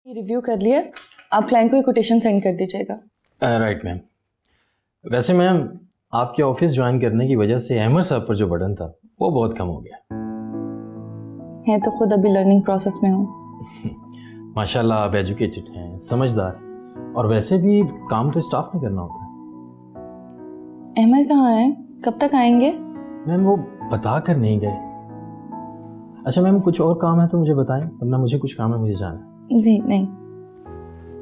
Review कर लिया, आप क्लाइंट को एक कोटेशन सेंड कर दीजिएगा। Right ma'am. वैसे मैम आपके ऑफिस ज्वाइन करने की वजह से अहमद साहब पर जो बर्डन था वो बहुत कम हो गया है। तो खुद अभी लर्निंग प्रोसेस में हूँ। माशाल्लाह आप एजुकेटेड हैं, समझदार हैं, और वैसे भी काम तो स्टाफ ने करना होता है। अहमद कहाँ है, कब तक आएंगे? मैम वो बता कर नहीं गए। अच्छा मैम कुछ और काम है तो मुझे बताएं, वरना मुझे कुछ काम है, मुझे जाना है। नहीं।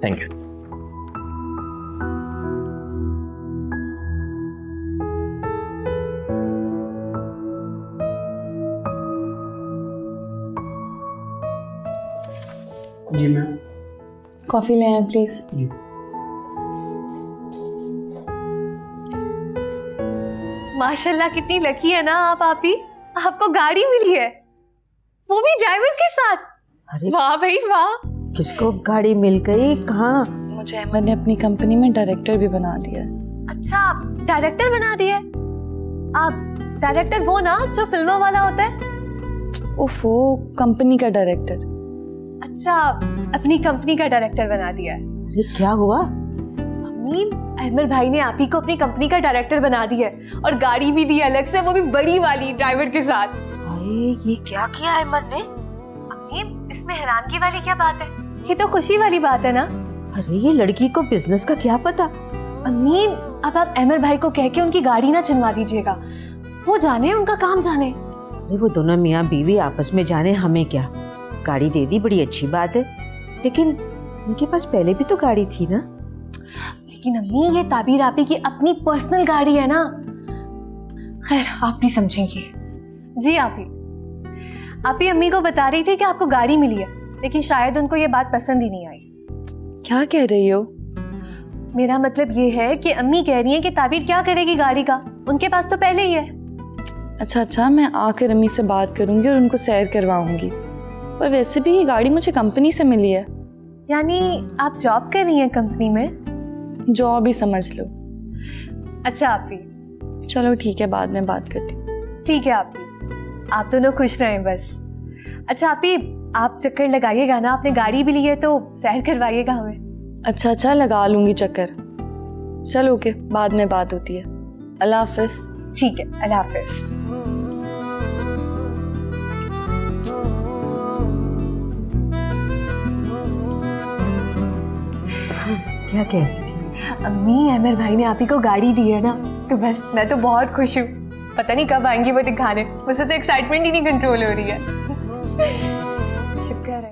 Thank you. जी मैम। कॉफी ले आए प्लीज। जी। माशाल्लाह कितनी लकी है ना आप ही, आपको गाड़ी मिली है, वो भी ड्राइवर के साथ। अरे वाह भाई वाह। किसको गाड़ी मिल गई, कहाँ? मुझे अहमद ने अपनी कंपनी में डायरेक्टर भी बना दिया। अच्छा डायरेक्टर बना दिया? आप डायरेक्टर वो ना जो फिल्मों वाला होता है? ओफो, कंपनी का डायरेक्टर। अच्छा अपनी कंपनी का डायरेक्टर बना दिया है। अरे क्या हुआ? अम्मी अहमद भाई ने आप ही को अपनी कंपनी का डायरेक्टर बना दिया है और गाड़ी भी दी अलग से, वो भी बड़ी वाली ड्राइवर के साथ। अरे ये क्या किया अहमद ने? अम्मी इसमें हैरानगी वाली क्या बात है, ये तो खुशी वाली बात है ना। अरे ये लड़की को बिजनेस का क्या पता। अम्मी अब आप अहमद भाई को कह के उनकी गाड़ी ना चिनवा दीजिएगा, वो जाने उनका काम जाने। अरे वो दोनों मियाँ बीवी आपस में जाने, हमें क्या। गाड़ी दे दी बड़ी अच्छी बात है, लेकिन उनके पास पहले भी तो गाड़ी थी ना। लेकिन अम्मी ये ताबीर आपी की अपनी पर्सनल गाड़ी है ना। खैर आप भी समझेंगी। जी आपी अम्मी को बता रही थी कि आपको गाड़ी मिली है, लेकिन शायद उनको ये बात पसंद ही नहीं आई। क्या कह रही हो? मेरा मतलब ये है कि अम्मी कह रही हैं कि ताबीर क्या करेगी गाड़ी का, उनके पास तो पहले ही है। अच्छा, मैं आकर अम्मी से बात करूंगी और उनको सैर करवाऊंगी। पर वैसे भी ये गाड़ी मुझे कंपनी से मिली है। यानी आप जॉब कर रही हैं कंपनी में? जॉब ही समझ लो। अच्छा आपी, चलो ठीक है, बाद में बात करती हूँ। ठीक है आपी, आप दोनों खुश रहें बस। अच्छा आपी आप चक्कर लगाइएगा ना, आपने गाड़ी भी ली है तो सैर करवाइएगा हमें। अच्छा लगा लूंगी चक्कर। चलो ओके, बाद में बात होती है। अल्लाह हाफिज। ठीक है, अल्लाह हाफिज। क्या कह रही थी? अम्मी अहमद भाई ने आप ही को गाड़ी दी है ना, तो बस मैं तो बहुत खुश हूँ। पता नहीं कब आएंगी वो दिखाने, मुझे तो एक्साइटमेंट ही नहीं कंट्रोल हो रही है। शुक्र है।